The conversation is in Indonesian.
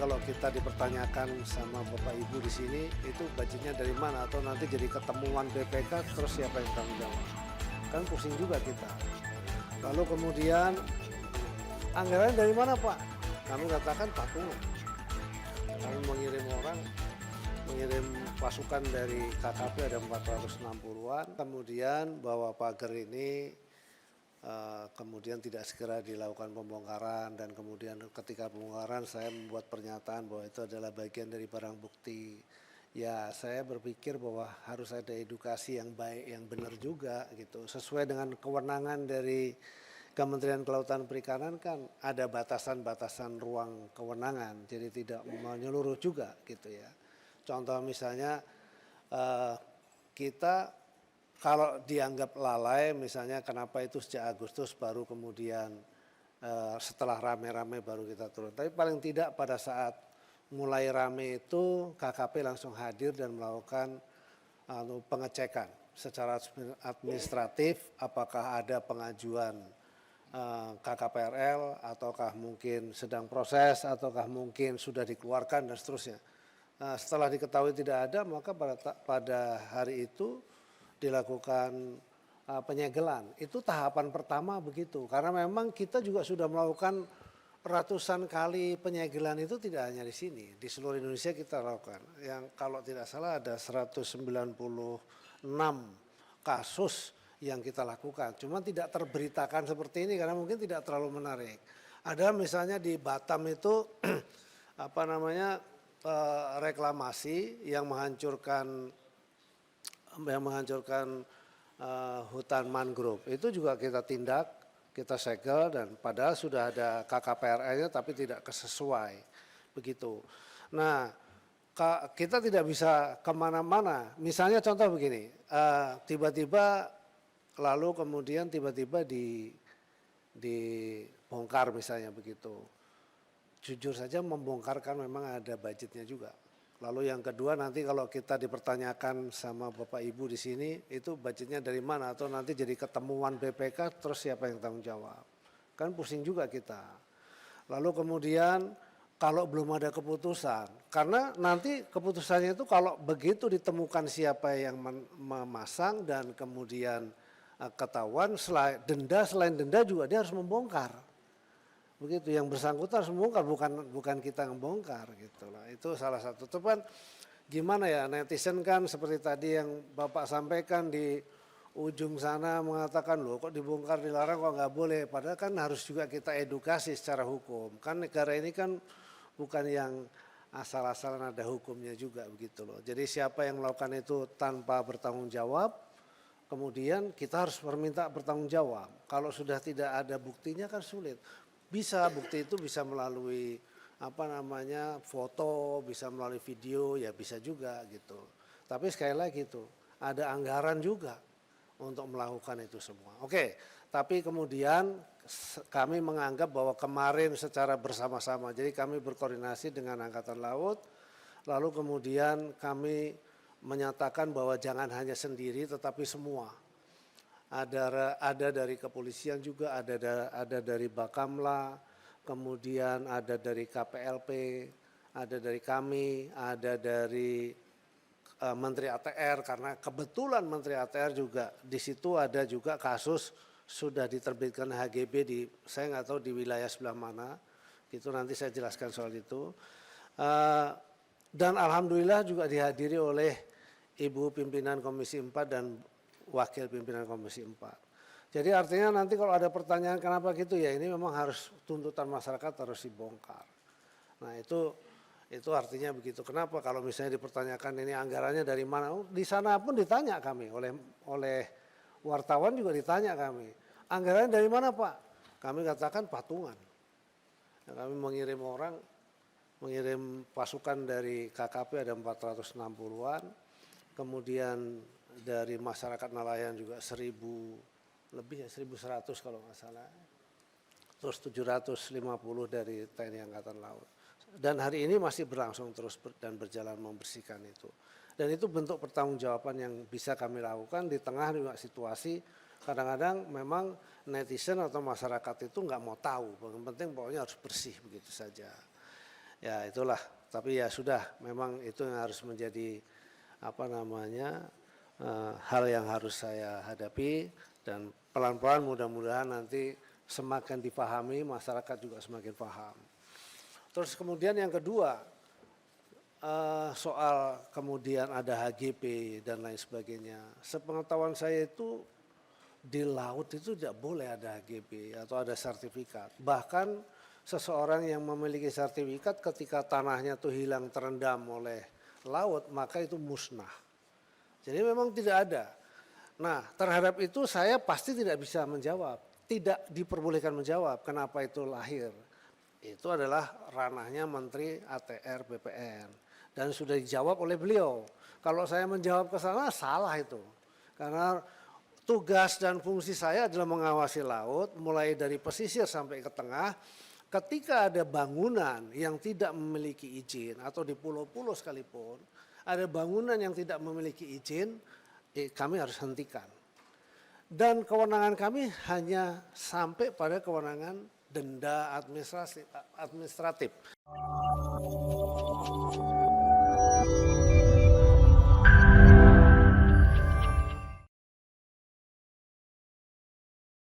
kalau kita dipertanyakan sama Bapak Ibu di sini, itu budgetnya dari mana? Atau nanti jadi ketemuan BPK, terus siapa yang tanggung jawab? Kan pusing juga kita. Lalu kemudian, anggaran dari mana Pak? Kami katakan patungan. Kami mengirim orang, mengirim pasukan dari KKP ada 460-an. Kemudian bahwa pagar ini kemudian tidak segera dilakukan pembongkaran, dan kemudian ketika pembongkaran saya membuat pernyataan bahwa itu adalah bagian dari barang bukti. Ya, saya berpikir bahwa harus ada edukasi yang baik, yang benar juga gitu. Sesuai dengan kewenangan dari Kementerian Kelautan Perikanan kan ada batasan-batasan ruang kewenangan, jadi tidak menyeluruh juga gitu ya. Contoh misalnya kita kalau dianggap lalai, misalnya kenapa itu sejak Agustus baru kemudian setelah rame-rame baru kita turun. Tapi paling tidak pada saat mulai rame itu KKP langsung hadir dan melakukan pengecekan secara administratif, apakah ada pengajuan KKPRL, ataukah mungkin sedang proses, ataukah mungkin sudah dikeluarkan dan seterusnya. Setelah diketahui tidak ada, maka pada hari itu dilakukan penyegelan. Itu tahapan pertama begitu. Karena memang kita juga sudah melakukan ratusan kali penyegelan, itu tidak hanya di sini. Di seluruh Indonesia kita lakukan. Yang kalau tidak salah ada 196 kasus yang kita lakukan. Cuma tidak terberitakan seperti ini karena mungkin tidak terlalu menarik. Ada misalnya di Batam itu reklamasi yang menghancurkan hutan mangrove. Itu juga kita tindak, kita segel, dan padahal sudah ada KKPRL-nya tapi tidak sesuai begitu. Nah, kita tidak bisa kemana-mana. Misalnya contoh begini, tiba-tiba lalu kemudian tiba-tiba dibongkar misalnya begitu. Jujur saja membongkar kan memang ada budgetnya juga. Lalu yang kedua, nanti kalau kita dipertanyakan sama Bapak Ibu di sini, itu budgetnya dari mana? Atau nanti jadi ketemuan BPK, terus siapa yang tanggung jawab? Kan pusing juga kita. Lalu kemudian kalau belum ada keputusan, karena nanti keputusannya itu kalau begitu ditemukan siapa yang memasang dan kemudian ketahuan, selain denda juga dia harus membongkar. Begitu, yang bersangkutan harus membongkar, bukan kita yang membongkar gitu lah. Itu salah satu. Cuman gimana ya, netizen kan seperti tadi yang Bapak sampaikan di ujung sana mengatakan, loh kok dibongkar dilarang, kok nggak boleh. Padahal kan harus juga kita edukasi secara hukum. Kan negara ini kan bukan yang asal-asalan, ada hukumnya juga begitu loh. Jadi siapa yang melakukan itu tanpa bertanggung jawab, kemudian kita harus meminta bertanggung jawab. Kalau sudah tidak ada buktinya kan sulit. Bisa, bukti itu bisa melalui foto, bisa melalui video, ya bisa juga gitu. Tapi sekali lagi itu ada anggaran juga untuk melakukan itu semua. Oke, tapi kemudian kami menganggap bahwa kemarin secara bersama-sama, jadi kami berkoordinasi dengan Angkatan Laut, lalu kemudian kami menyatakan bahwa jangan hanya sendiri tetapi semua. Ada dari kepolisian juga, ada dari Bakamla, kemudian ada dari KPLP, ada dari kami, ada dari Menteri ATR, karena kebetulan Menteri ATR juga di situ ada juga kasus sudah diterbitkan HGB saya nggak tahu di wilayah sebelah mana, itu nanti saya jelaskan soal itu. Dan alhamdulillah juga dihadiri oleh Ibu Pimpinan Komisi 4 dan Wakil Pimpinan Komisi 4. Jadi artinya nanti kalau ada pertanyaan kenapa gitu, ya ini memang harus tuntutan masyarakat harus dibongkar. Nah itu artinya begitu. Kenapa kalau misalnya dipertanyakan ini anggarannya dari mana? Di sana pun ditanya kami oleh wartawan juga ditanya kami. Anggarannya dari mana Pak? Kami katakan patungan. Nah, kami mengirim pasukan dari KKP ada 460-an. Kemudian dari masyarakat nelayan juga 1.100 kalau nggak salah. Terus 750 dari TNI Angkatan Laut. Dan hari ini masih berlangsung terus dan berjalan membersihkan itu. Dan itu bentuk pertanggungjawaban yang bisa kami lakukan di tengah juga situasi kadang-kadang memang netizen atau masyarakat itu nggak mau tahu. Yang penting pokoknya harus bersih begitu saja. Ya itulah, tapi ya sudah, memang itu yang harus menjadi hal yang harus saya hadapi, dan pelan-pelan mudah-mudahan nanti semakin dipahami, masyarakat juga semakin paham. Terus kemudian yang kedua, soal kemudian ada HGP dan lain sebagainya. Sepengetahuan saya itu di laut itu tidak boleh ada HGP atau ada sertifikat. Bahkan seseorang yang memiliki sertifikat ketika tanahnya itu hilang terendam oleh laut, maka itu musnah. Jadi memang tidak ada. Nah, terhadap itu saya pasti tidak bisa menjawab. Tidak diperbolehkan menjawab kenapa itu lahir. Itu adalah ranahnya Menteri ATR BPN. Dan sudah dijawab oleh beliau. Kalau saya menjawab ke sana, salah itu. Karena tugas dan fungsi saya adalah mengawasi laut, mulai dari pesisir sampai ke tengah. Ketika ada bangunan yang tidak memiliki izin, atau di pulau-pulau sekalipun, ada bangunan yang tidak memiliki izin, kami harus hentikan. Dan kewenangan kami hanya sampai pada kewenangan denda administratif.